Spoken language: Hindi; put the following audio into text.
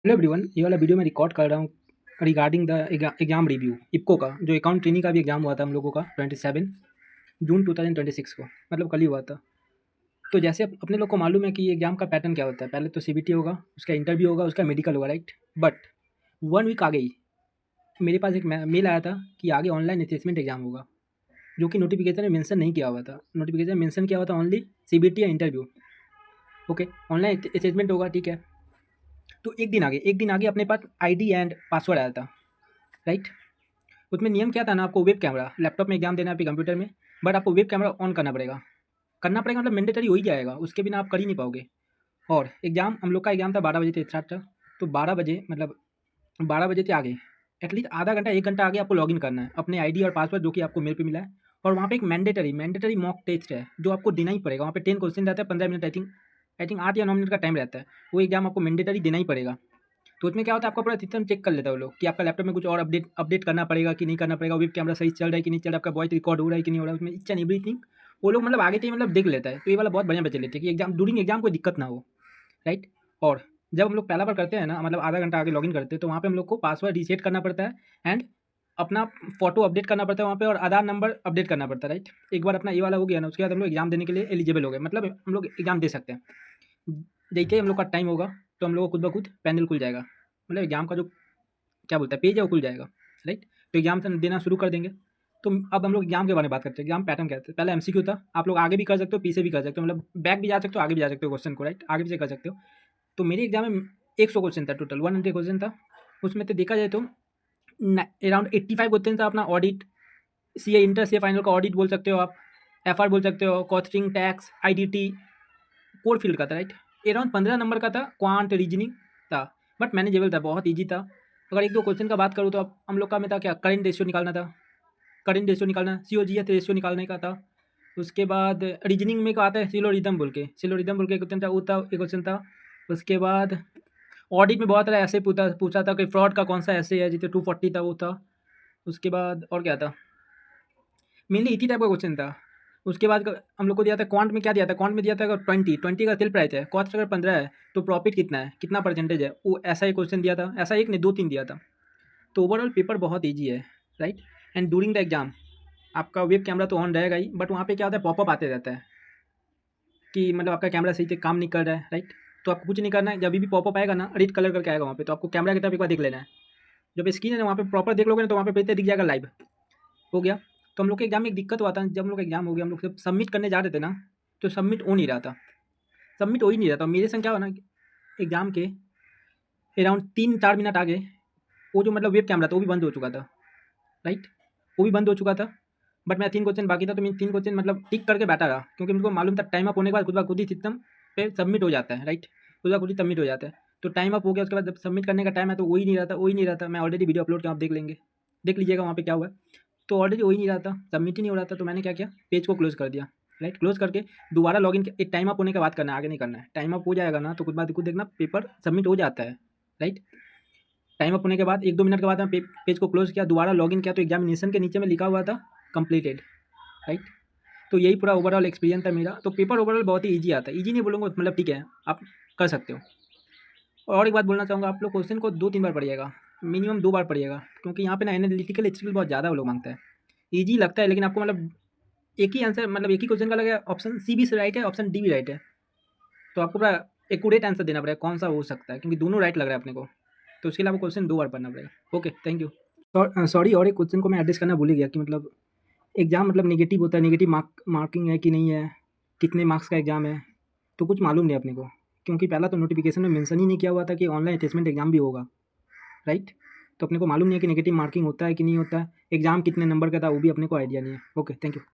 हेलो एवरीवन, ये वाला वीडियो मैं रिकॉर्ड कर रहा हूँ रिगार्डिंग द एग्जाम रिव्यू इप्को का, जो अकाउंट ट्रेनिंग का भी एग्जाम हुआ था हम लोगों का 27 जून 2026 को, मतलब कल ही हुआ था। तो जैसे अपने लोग को मालूम है कि ये एग्जाम का पैटर्न क्या होता है। पहले तो सीबीटी होगा, उसका इंटरव्यू होगा, उसका मेडिकल होगा, राइट। बट 1 वीक आगे ही मेरे पास एक मेल आया था कि आगे ऑनलाइन असेसमेंट एग्जाम होगा, जो कि नोटिफिकेशन में मेंशन नहीं किया हुआ था। नोटिफिकेशन में मेंशन किया हुआ था ओनली सीबीटी या इंटरव्यू। ओके, ऑनलाइन असेसमेंट होगा, ठीक है। तो एक दिन आगे अपने पास आईडी एंड पासवर्ड आया था, राइट। उसमें नियम क्या था ना, आपको वेब कैमरा, लैपटॉप में एग्जाम देना है आपके कंप्यूटर में, बट आपको वेब कैमरा ऑन करना पड़ेगा, मतलब मैंडेटरी हो ही जाएगा, उसके बिना आप कर ही नहीं पाओगे। और एग्जाम, हम लोग का एग्जाम था 12 बजे से स्टार्ट था। तो 12 बजे मतलब 12 बजे से आगे एटलीस्ट आधा घंटा 1 घंटा आगे आपको लॉगिन करना है अपने आईडी और पासवर्ड, जो कि आपको मेल पे मिला है। और वहाँ पे एक मैंडेटरी मॉक टेस्ट है, जो आपको देना ही पड़ेगा। वहाँ पे 10 क्वेश्चन रहता है, 15 मिनट, आई थिंक 8 या 9 मिनट का टाइम रहता है। वो एग्जाम आपको मैंडेटरी देना ही पड़ेगा। तो उसमें क्या होता है, आपका पूरा सिस्टम चेक कर लेता है वो लोग कि आपका लैपटॉप में कुछ और अपडेट करना पड़ेगा कि नहीं करना पड़ेगा, वेब कैमरा सही चल रहा है कि नहीं चल रहा है, आपका वॉइस रिकॉर्ड हो रहा है कि नहीं हो रहा है, उसमें इच एंड एवरीथिंग वो लोग मतलब आगे से ही मतलब देख लेता है। तो ये वाला बहुत बढ़िया बचे लेते हैं कि एग्जाम कोई दिक्कत ना हो, राइट। और जब हम लोग पहला बार करते हैं ना, मतलब आधा घंटा आगे लॉगिन करते हैं, तो वहाँ पे हम लोग को पासवर्ड रीसेट करना पड़ता है एंड अपना फोटो अपडेट करना पड़ता है वहाँ पे, और आधार नंबर अपडेट करना पड़ता है, राइट। एक बार अपना ये वाला हो गया ना, उसके बाद हम लोग एग्जाम देने के लिए एलिजिबल हो गए, मतलब हम लोग एग्जाम दे सकते हैं। देखिए हम लोग का टाइम होगा तो हम लोग को खुद ब खुद पैनल खुल जाएगा, मतलब एग्जाम का जो क्या बोलता है पेज है वो खुल जाएगा, राइट। तो एग्जाम देना शुरू कर देंगे। तो अब हम लोग एग्जाम के बारे में बात करते हैं। एग्जाम पैटर्न क्या है, पहले एमसीक्यू था, आप लोग आगे भी कर सकते हो, पीछे भी कर सकते हो, मतलब बैक भी जा सकते हो, आगे भी जा सकते हो क्वेश्चन को, राइट, आगे पीछे कर सकते हो। तो मेरे एग्जाम में 100 क्वेश्चन था, टोटल 100 क्वेश्चन था। उसमें तो देखा जाए तो अराउंड 85 क्वेश्चन था अपना audit, C A inter C A final का ऑडिट बोल सकते हो आप, एफ आर बोल सकते हो, costing, tax, I D T, core field का था, राइट। अराउंड 15 नंबर का था, क्वांट रीजनिंग था, बट मैनेजेबल था, बहुत ईजी था। अगर एक दो क्वेश्चन का बात करूँ तो अब हम लोग का में था क्या, करंट रेशियो निकालना था, करंट रेशियो निकालना, सी ओ जी एस रेशियो निकालने का था। उसके बाद रीजनिंग में का आता है सिलोरिदम बोल के एक क्वेश्चन था, वो था एक क्वेश्चन था। उसके बाद ऑडिट में बहुत सारा ऐसे पूछा पूछा था कि फ्रॉड का कौन सा ऐसे है, जितने 240 था वो था। उसके बाद और क्या था, मेनली इसी टाइप का क्वेश्चन था। उसके बाद हम लोग को दिया था क्वांट में, क्या दिया था, क्वांट में दिया था अगर 20 का सेल प्राइस है, कॉस्ट अगर 15 है, तो प्रॉफिट कितना है, कितना परसेंटेज है, वो ऐसा ही क्वेश्चन दिया था। ऐसा एक नहीं, 2-3 दिया था। तो ओवरऑल पेपर बहुत ईजी है, right. And during the exam आपका वेब कैमरा तो ऑन रहेगा ही, बट वहाँ पे क्या होता है, पॉपअप आते रहता है कि मतलब आपका कैमरा सही से काम नहीं कर रहा है, राइट। तो आपको कुछ नहीं करना है, जब भी पॉपअप आएगा ना, रेड कलर करके आएगा वहाँ पे, तो आपको कैमरा की तरफ एक बार देख लेना है। जब स्क्रीन है ना वहाँ पे प्रॉपर देख लोगे ना, तो वहाँ पे दिख जाएगा लाइव, हो गया। तो हम लोग के एग्जाम में एक दिक्कत हुआ था, जब हम लोग का एग्जाम हो गया, हम लोग जब सबमिट करने जा रहे थे ना, तो सबमिट हो नहीं रहा था, सबमिट हो ही नहीं रहा था। मेरे संग क्या हुआ ना, एग्जाम के अराउंड 3-4 मिनट आगे वो जो मतलब वेब कैमरा था वो भी बंद हो चुका था, राइट, वो भी बंद हो चुका था। बट मेरा 3 क्वेश्चन बाकी था, तो मैं 3 क्वेश्चन मतलब टिक करके बैठा रहा, क्योंकि मुझको मालूम था टाइम अप होने के बाद खुद ब खुद ही सिस्टम पे सबमिट हो जाता है, राइट, खुद ब खुद ही सबमिट हो जाता है। तो टाइम अप हो गया, उसके बाद जब सबमिट करने का टाइम है तो वो ही नहीं रहता, वो ही नहीं रहता। मैं ऑलरेडी वीडियो अपलोड किया, आप देख लेंगे, देख लीजिएगा वहाँ पे क्या हुआ है। तो ऑलरेडी हो ही नहीं रहा था, सबमिट ही नहीं हो रहा था। तो मैंने क्या किया, पेज को क्लोज कर दिया, राइट। क्लोज करके दोबारा लॉगिन, एक टाइम अप होने के बाद करना है, आगे नहीं करना है। टाइम अप हो जाएगा ना तो कुछ बाद खुद देखना पेपर सबमिट हो जाता है, राइट। टाइम अप होने के बाद 1-2 मिनट के बाद मैं पेज को क्लोज किया, दोबारा लॉगिन किया, तो एग्जामिनेशन के नीचे में लिखा हुआ था कंप्लीटेड, राइट। तो यही पूरा ओवरऑल एक्सपीरियंस था मेरा। तो पेपर ओवरऑल बहुत ही ईजी आता है, ईजी नहीं बोलूँगा, मतलब ठीक है, आप कर सकते हो। और एक बात बोलना चाहूँगा, आप लोग क्वेश्चन को 2-3 बार पढ़िएगा, मिनिमम 2 बार पढ़िएगा, क्योंकि यहाँ पे ना एनालिटिकल स्किल बहुत ज़्यादा वो लोग मांगता है। ईजी लगता है लेकिन आपको मतलब एक ही आंसर, मतलब एक ही क्वेश्चन का लगेगा, ऑप्शन सी भी राइट है, ऑप्शन डी भी राइट है, तो आपको पूरा एक्यूरेट आंसर देना पड़ेगा कौन सा हो सकता है, क्योंकि दोनों राइट लग रहा है अपने को। तो उसके लिए आपको क्वेश्चन 2 बार पढ़ना पड़ेगा। Okay, thank you. सॉरी, और एक क्वेश्चन को मैं एड्रेस करना भूल ही गया कि मतलब एग्ज़ाम मतलब नेगेटिव होता है, नेगेटिव मार्किंग है कि नहीं है, कितने मार्क्स का एग्ज़ाम है, तो कुछ मालूम नहीं अपने को, क्योंकि पहला तो नोटिफिकेशन में मेंशन ही नहीं किया हुआ था कि ऑनलाइन असेसमेंट एग्ज़ाम भी होगा, राइट। तो अपने को मालूम नहीं है कि नेगेटिव मार्किंग होता है कि नहीं होता है, एग्ज़ाम कितने नंबर का था वो भी अपने को आइडिया नहीं है। Okay, thank you.